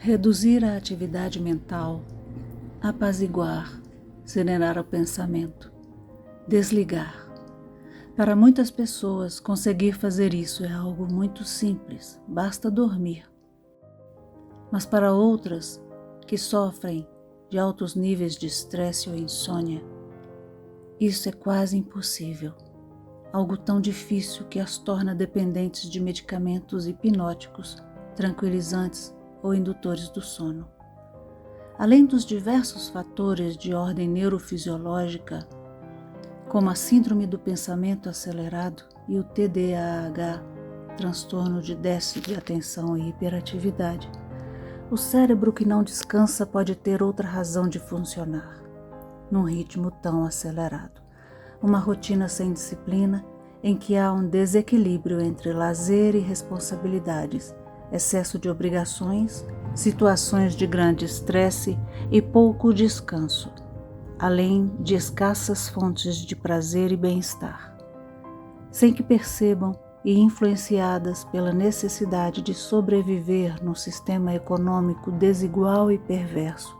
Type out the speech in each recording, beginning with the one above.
Reduzir a atividade mental, apaziguar, serenar o pensamento, desligar. Para muitas pessoas, conseguir fazer isso é algo muito simples, basta dormir. Mas para outras, que sofrem de altos níveis de estresse ou insônia, isso é quase impossível, algo tão difícil que as torna dependentes de medicamentos hipnóticos, tranquilizantes ou indutores do sono. Além dos diversos fatores de ordem neurofisiológica, como a síndrome do pensamento acelerado e o TDAH, transtorno de déficit de atenção e hiperatividade, o cérebro que não descansa pode ter outra razão de funcionar, num ritmo tão acelerado. Uma rotina sem disciplina, em que há um desequilíbrio entre lazer e responsabilidades, excesso de obrigações, situações de grande estresse e pouco descanso, além de escassas fontes de prazer e bem-estar. Sem que percebam e influenciadas pela necessidade de sobreviver num sistema econômico desigual e perverso,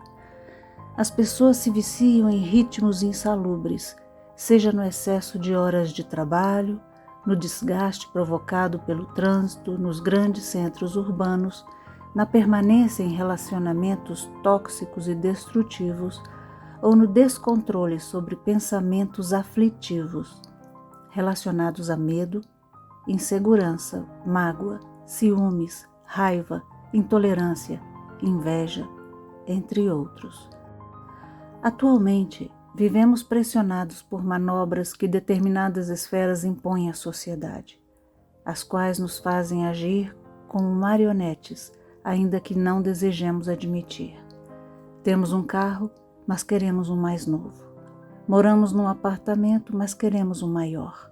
as pessoas se viciam em ritmos insalubres, seja no excesso de horas de trabalho, no desgaste provocado pelo trânsito nos grandes centros urbanos, na permanência em relacionamentos tóxicos e destrutivos, ou no descontrole sobre pensamentos aflitivos, relacionados a medo, insegurança, mágoa, ciúmes, raiva, intolerância, inveja, entre outros. Atualmente, vivemos pressionados por manobras que determinadas esferas impõem à sociedade, as quais nos fazem agir como marionetes, ainda que não desejemos admitir. Temos um carro, mas queremos um mais novo. Moramos num apartamento, mas queremos um maior.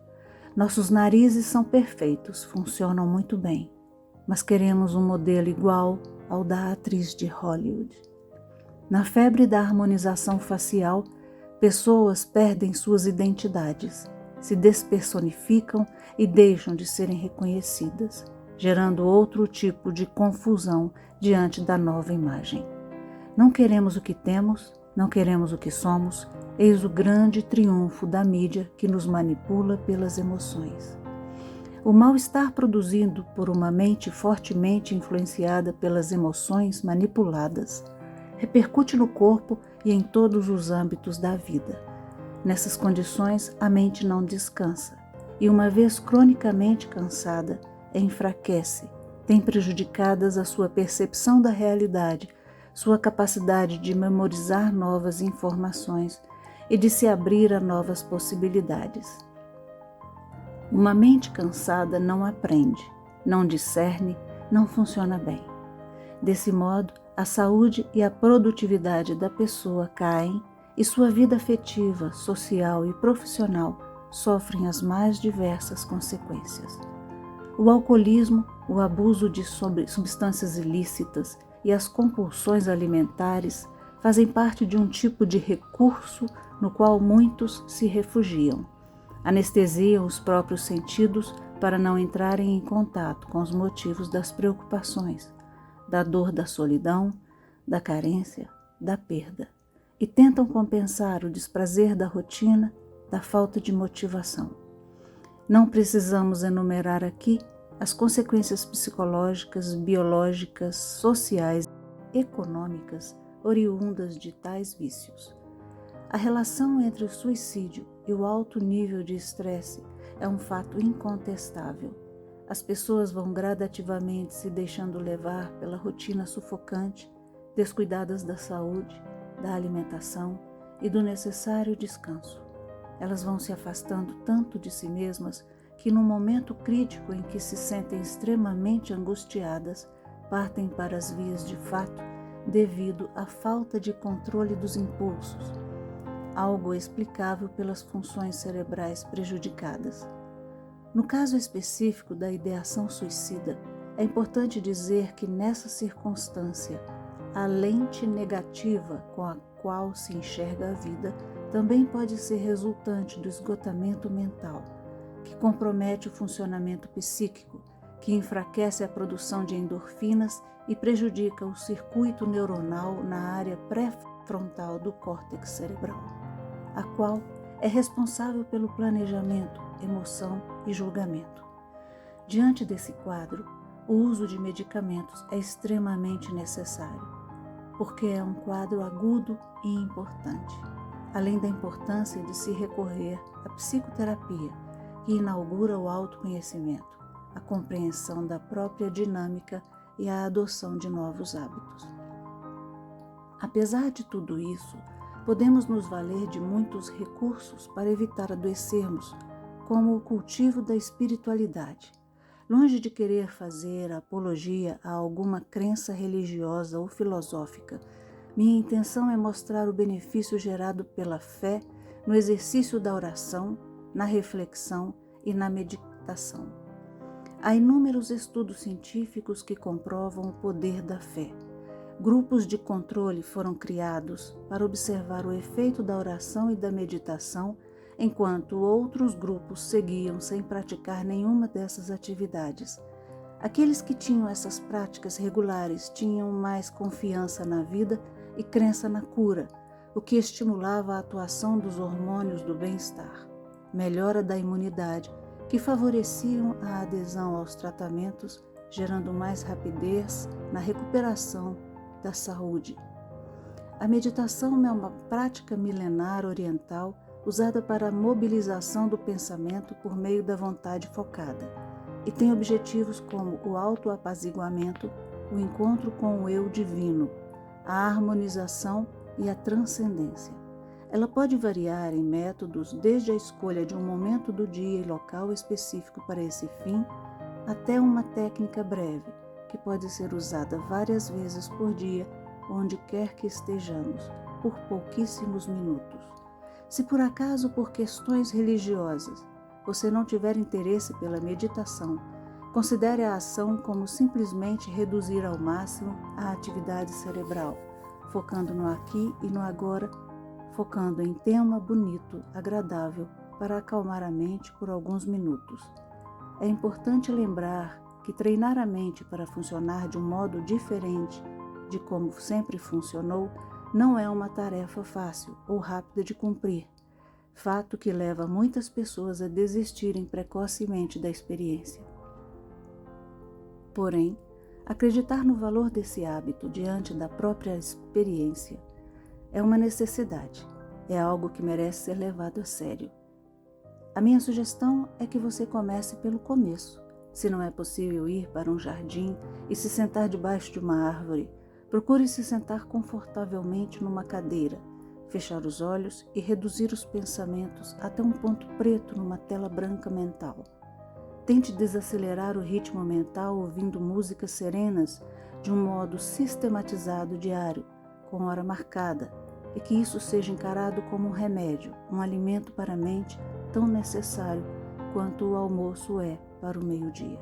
Nossos narizes são perfeitos, funcionam muito bem, mas queremos um modelo igual ao da atriz de Hollywood. Na febre da harmonização facial, pessoas perdem suas identidades, se despersonificam e deixam de serem reconhecidas, gerando outro tipo de confusão diante da nova imagem. Não queremos o que temos, não queremos o que somos, eis o grande triunfo da mídia que nos manipula pelas emoções. O mal-estar produzido por uma mente fortemente influenciada pelas emoções manipuladas repercute no corpo e em todos os âmbitos da vida. Nessas condições, a mente não descansa e, uma vez cronicamente cansada, enfraquece, tem prejudicadas a sua percepção da realidade, sua capacidade de memorizar novas informações e de se abrir a novas possibilidades. Uma mente cansada não aprende, não discerne, não funciona bem. Desse modo, a saúde e a produtividade da pessoa caem e sua vida afetiva, social e profissional sofrem as mais diversas consequências. O alcoolismo, o abuso de substâncias ilícitas e as compulsões alimentares fazem parte de um tipo de recurso no qual muitos se refugiam. Anestesiam os próprios sentidos para não entrarem em contato com os motivos das preocupações, da dor da solidão, da carência, da perda, e tentam compensar o desprazer da rotina, da falta de motivação. Não precisamos enumerar aqui as consequências psicológicas, biológicas, sociais, econômicas oriundas de tais vícios. A relação entre o suicídio e o alto nível de estresse é um fato incontestável. As pessoas vão gradativamente se deixando levar pela rotina sufocante, descuidadas da saúde, da alimentação e do necessário descanso. Elas vão se afastando tanto de si mesmas que, num momento crítico em que se sentem extremamente angustiadas, partem para as vias de fato devido à falta de controle dos impulsos, algo explicável pelas funções cerebrais prejudicadas. No caso específico da ideação suicida, é importante dizer que nessa circunstância, a lente negativa com a qual se enxerga a vida também pode ser resultante do esgotamento mental, que compromete o funcionamento psíquico, que enfraquece a produção de endorfinas e prejudica o circuito neuronal na área pré-frontal do córtex cerebral, a qual é responsável pelo planejamento, emoção e julgamento. Diante desse quadro, o uso de medicamentos é extremamente necessário, porque é um quadro agudo e importante, além da importância de se recorrer à psicoterapia, que inaugura o autoconhecimento, a compreensão da própria dinâmica e a adoção de novos hábitos. Apesar de tudo isso, podemos nos valer de muitos recursos para evitar adoecermos, como o cultivo da espiritualidade. Longe de querer fazer apologia a alguma crença religiosa ou filosófica, minha intenção é mostrar o benefício gerado pela fé no exercício da oração, na reflexão e na meditação. Há inúmeros estudos científicos que comprovam o poder da fé. Grupos de controle foram criados para observar o efeito da oração e da meditação, enquanto outros grupos seguiam sem praticar nenhuma dessas atividades. Aqueles que tinham essas práticas regulares tinham mais confiança na vida e crença na cura, o que estimulava a atuação dos hormônios do bem-estar, melhora da imunidade, que favoreciam a adesão aos tratamentos, gerando mais rapidez na recuperação da saúde. A meditação é uma prática milenar oriental usada para a mobilização do pensamento por meio da vontade focada e tem objetivos como o autoapaziguamento, o encontro com o eu divino, a harmonização e a transcendência. Ela pode variar em métodos desde a escolha de um momento do dia e local específico para esse fim, até uma técnica breve, que pode ser usada várias vezes por dia, onde quer que estejamos, por pouquíssimos minutos. Se por acaso, por questões religiosas, você não tiver interesse pela meditação, considere a ação como simplesmente reduzir ao máximo a atividade cerebral, focando no aqui e no agora, focando em tema bonito, agradável, para acalmar a mente por alguns minutos. É importante lembrar que treinar a mente para funcionar de um modo diferente de como sempre funcionou não é uma tarefa fácil ou rápida de cumprir, fato que leva muitas pessoas a desistirem precocemente da experiência. Porém, acreditar no valor desse hábito diante da própria experiência é uma necessidade, é algo que merece ser levado a sério. A minha sugestão é que você comece pelo começo. Se não é possível ir para um jardim e se sentar debaixo de uma árvore, procure se sentar confortavelmente numa cadeira, fechar os olhos e reduzir os pensamentos até um ponto preto numa tela branca mental. Tente desacelerar o ritmo mental ouvindo músicas serenas de um modo sistematizado diário, com hora marcada, e que isso seja encarado como um remédio, um alimento para a mente tão necessário quanto o almoço é para o meio-dia.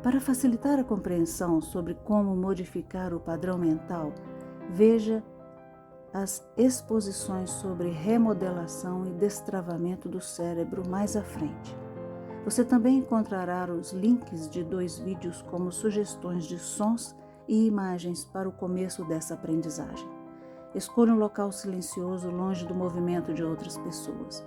Para facilitar a compreensão sobre como modificar o padrão mental, veja as exposições sobre remodelação e destravamento do cérebro mais à frente. Você também encontrará os links de 2 vídeos como sugestões de sons e imagens para o começo dessa aprendizagem. Escolha um local silencioso, longe do movimento de outras pessoas.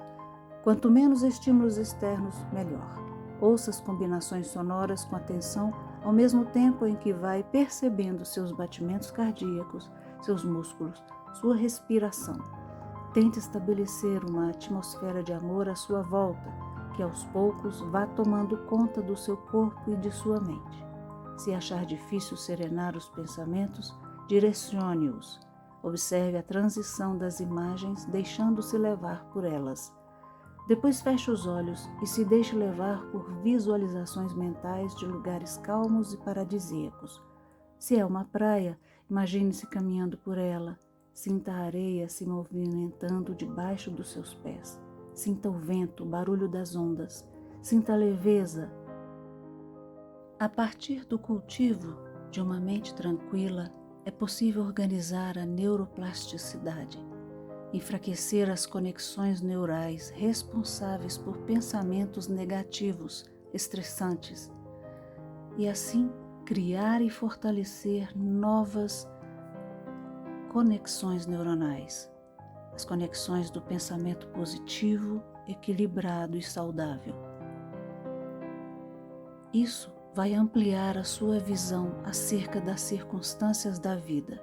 Quanto menos estímulos externos, melhor. Ouça as combinações sonoras com atenção, ao mesmo tempo em que vai percebendo seus batimentos cardíacos, seus músculos, sua respiração. Tente estabelecer uma atmosfera de amor à sua volta, que aos poucos vá tomando conta do seu corpo e de sua mente. Se achar difícil serenar os pensamentos, direcione-os. Observe a transição das imagens, deixando-se levar por elas. Depois feche os olhos e se deixe levar por visualizações mentais de lugares calmos e paradisíacos. Se é uma praia, imagine-se caminhando por ela. Sinta a areia se movimentando debaixo dos seus pés. Sinta o vento, o barulho das ondas. Sinta a leveza. A partir do cultivo de uma mente tranquila, é possível organizar a neuroplasticidade, enfraquecer as conexões neurais responsáveis por pensamentos negativos, estressantes. e assim criar e fortalecer novas conexões neuronais, as conexões do pensamento positivo, equilibrado e saudável. Isso vai ampliar a sua visão acerca das circunstâncias da vida,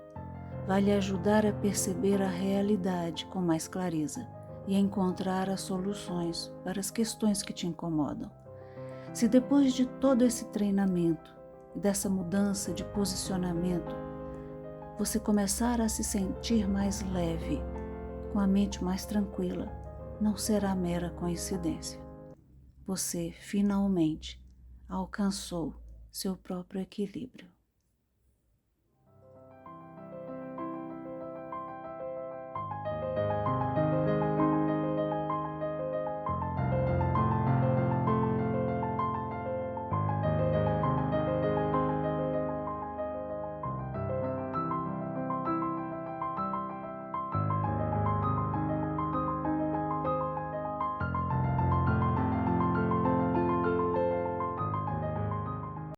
vai lhe ajudar a perceber a realidade com mais clareza e a encontrar as soluções para as questões que te incomodam. Se depois de todo esse treinamento e dessa mudança de posicionamento, você começar a se sentir mais leve, com a mente mais tranquila, não será mera coincidência. Você finalmente alcançou seu próprio equilíbrio.